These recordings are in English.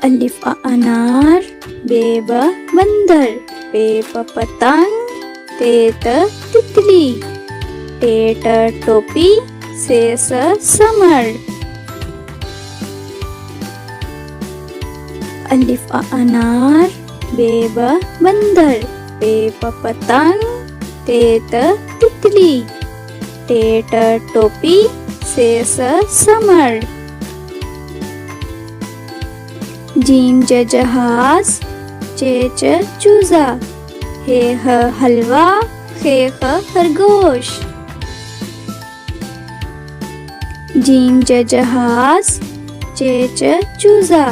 अलिफ अनार, बे ब बंदर, पे प पतंग, ते त तितली, टे ट टोपी, से स समर। अलिफ अनार, बे ब बंदर, पे प पतंग, ते त तितली, टे ट टोपी, से स समर। जीम ज जहाज, चे च चूजा, हे ह हलवा, खे ख खरगोश। जीम ज जहाज, चे च चूजा,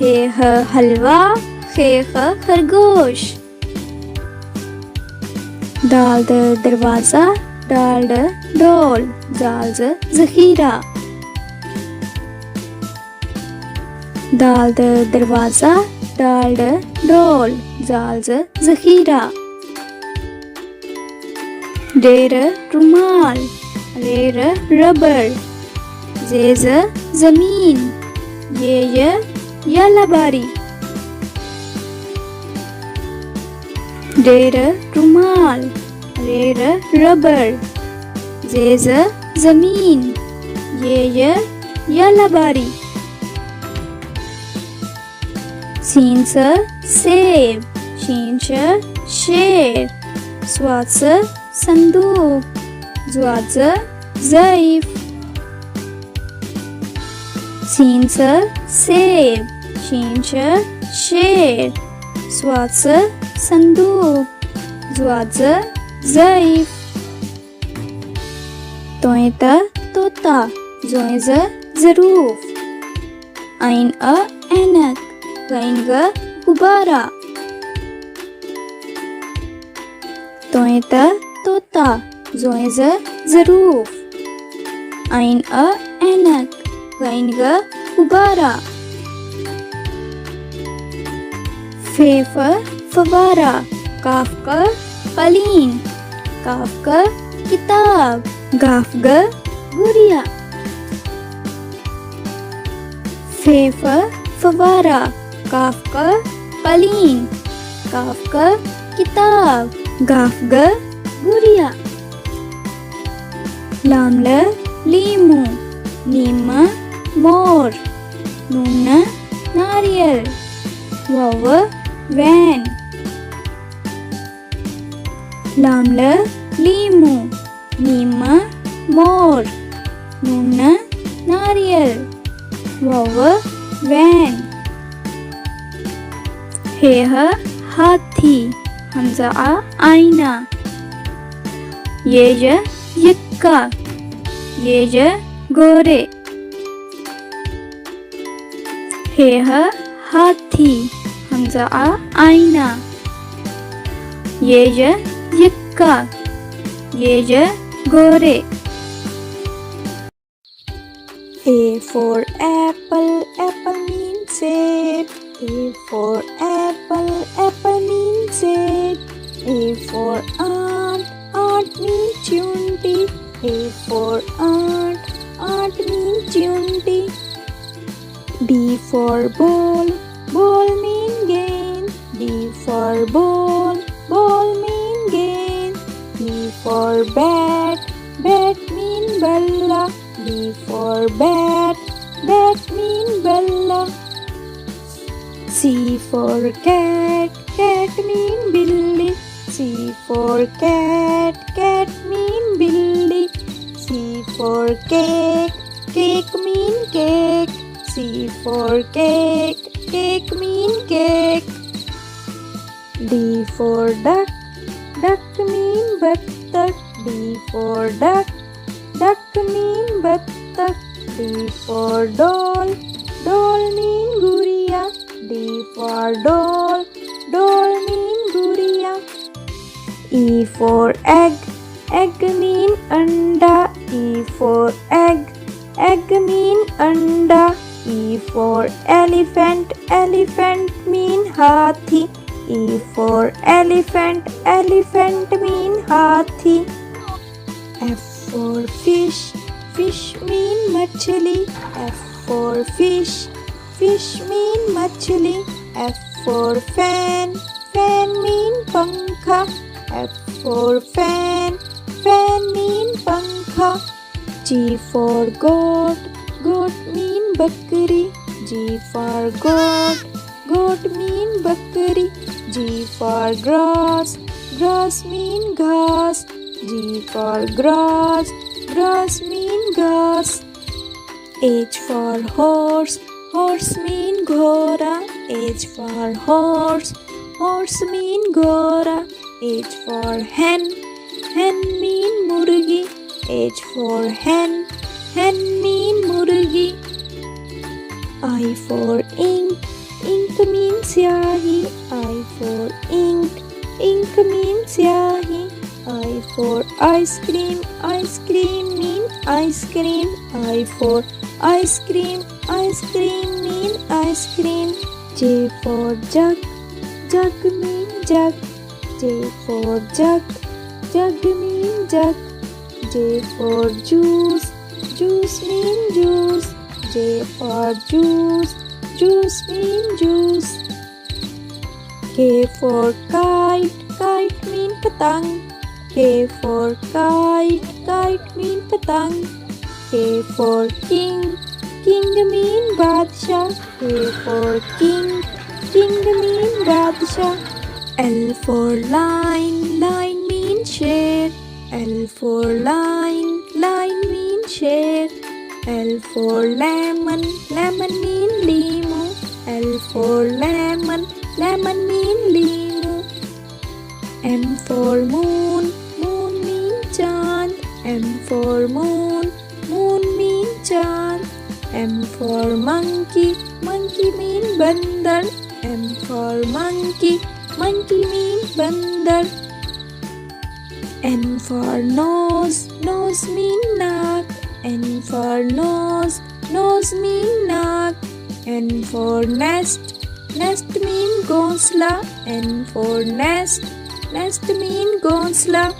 हे ह हलवा, खे ख खरगोश। दाल द दरवाज़ा, डाल ड डोल, जाल ज ज़ख़ीरा। दाल द दरवाज़ा, डाल ड डोल, जाल ज ज़ख़ीरा। डेर रुमाल, रेर रबर, जेज ज़मीन, ये यालाबारी। डेर रुमाल, रेर रबर, जेज ज़मीन, ये यालाबारी। सीन स सेब, शीन श शेर, स्वाद स संदूक, ज्वाद ज़ ज़ईफ़। सीन स सेब, शीन श शेर, स्वाद स संदूक, ज्वाद ज़ ज़ईफ़। तोय त तोता, जोय ज़ ज़रूफ, ऐन अ ऐनक, गैन ग गुब्बारा। तोय त तोता, जोय ज़ ज़रूफ, ऐन अ ऐनक, गैन ग गुब्बारा। फे फ फवारा, काफ क कलीन, काफ क किताब, गाफ ग गुड़िया। फे फ फवारा, काफ क कलीन, काफ क किताब, गाफ ग गुड़िया। लाम ल लीमू, नीम मोर, नून नारियल, वाव वैन। लाम ल लीमू, नीम मोर, नून नारियल, वाव वैन। हे ह हाथी, हमजा आ आईना, ये यक्का, ये गोरे। हे ह हाथी, हमजा आ आईना, ये यक्का, ये गोरे। A for apple, apple means shape. A for apple, apple means shape. A for ant, ant means chunti. A for ant, ant means chunti. B for ball, ball mean gain. B for ball, ball mean gain. B for bat, bat mean balla. B for bat, bat mean balla. C for cat, cat mean billy. C for cat, cat mean billy. C for cake, cake mean cake. C for cake, cake mean cake. D for duck, duck mean buttock. D for duck, duck mean buttock. D for doll, doll mean guriya. D for doll, doll mean guriya. E for egg, egg mean anda. E for egg, egg mean anda. E for elephant, elephant mean hathi. E for elephant, elephant mean hathi. F for fish, fish mean machli. F for fish, fish mean मछली. F for fan, fan mean पंखा. F for fan, fan mean पंखा. G for goat, goat mean बकरी. G for goat, goat mean बकरी. G for grass, grass mean घास. G for grass, grass mean घास. H for horse, horse mean घोड़ा. H for horse, horse mean घोड़ा. H for hen, hen mean मुर्गी. H for hen, hen mean मुर्गी. I for ink, ink means स्याही. I for ink, ink means स्याही. I for ice cream, ice cream mean ice cream. I for ice cream, ice cream mean ice cream. J for jug, jug mean jug. J for jug, jug mean jug. J for juice, juice mean juice. J for juice, juice mean juice. K for kite, kite mean patang. K for kite, kite mean patang. K for king, king mean badshah. K for king, king mean badshah. L for line, line mean shade. L for line, line mean shade. L for lemon, lemon mean limu. L for lemon, lemon mean limu. M for moon, moon mean chand. M for moon, moon mean chand. M for monkey, monkey mean bandar. M for monkey, monkey mean bandar. N for nose, nose mean naak. N for nose, nose mean naak. N for nest, nest mean ghonsla. N for nest, nest mean ghonsla.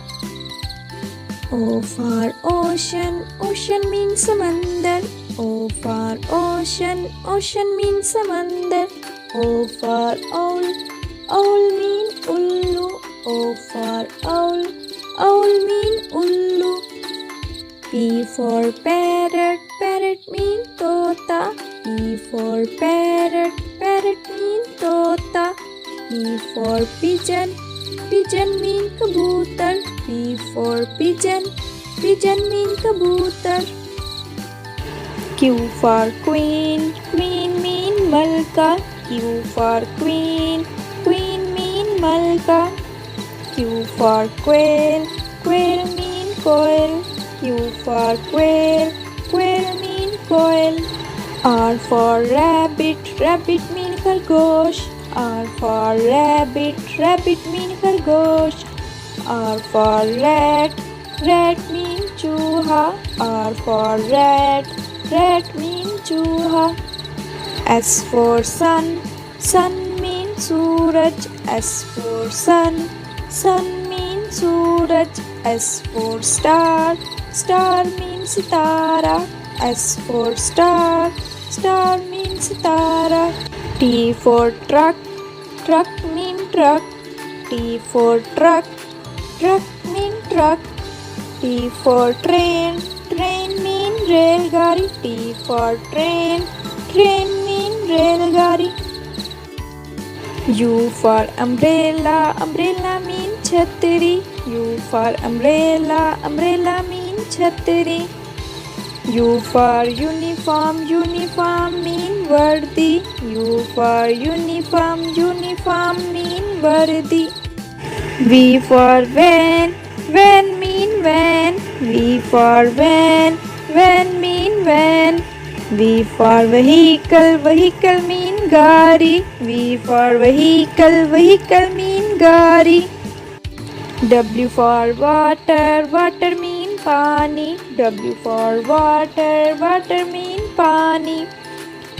O for ocean, ocean means samandar. O for ocean, ocean means samandar. O for owl, owl mean ullu. O for owl, owl mean ullu. P for parrot, parrot mean tota. P for parrot, parrot mean tota. P for pigeon, pigeon mean kabutar. P for pigeon, pigeon mean kabutar. Q for queen, queen mean malka. Q for queen, queen mean malka. Q for quail, quail mean coil. Q for quail, quail mean coil. R for rabbit, rabbit mean खरगोश. R for rabbit, rabbit mean खरगोश. R for rat, rat mean चूहा. R for rat, rat mean चूहा. S for sun, sun mean Suraj. S for sun, sun mean Suraj. S for star, star mean Sitara. S for star, star mean Sitara. T for truck, truck mean truck. T for truck, truck mean truck. T for train, train mean रेलगाड़ी. T for train, train mean रेलगाड़ी. U for umbrella, umbrella mean छतरी. U for umbrella, umbrella mean छतरी. U for uniform, uniform mean वर्दी. U for uniform, uniform mean वर्दी. V for van, van mean van. V for van, van mean van. V for vehicle, vehicle mean गाड़ी. V for vehicle, vehicle mean गाड़ी. W for water, water mean पानी. W for water, water mean पानी.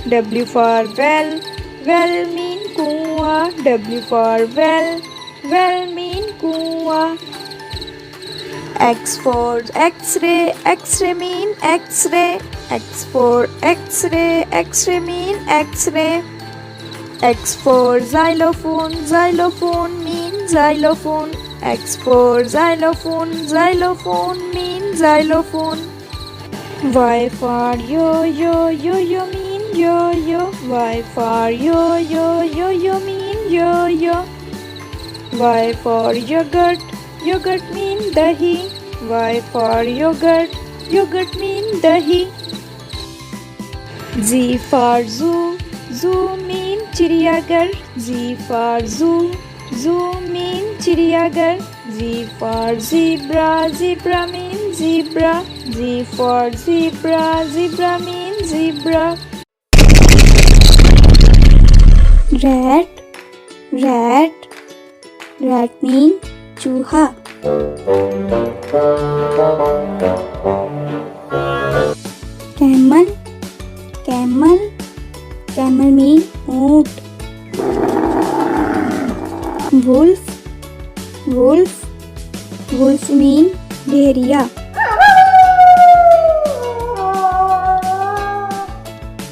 W for well, well mean कुआं. W for well, well mean कुआं. X for X-ray, X-ray mean X-ray. X for X-ray, X-ray mean X-ray. X for xylophone, xylophone mean xylophone. X for xylophone, xylophone mean xylophone. Y for yo-yo, yo-yo mean yo-yo. Y for yo-yo, yo-yo mean yo-yo. Y for yogurt, yogurt mean dahi. Y for yogurt, yogurt mean dahi. Z for zoo, zoo mean चिड़ियाघर. Z for zoo, zoo mean चिड़ियाघर. Z for zebra, zebra mean zebra. Z for zebra, zebra mean zebra. Rat, rat, rat mean चूहा. Camel, camel, camel mean ऊंट. Wolf, wolf, wolf mean भेड़िया.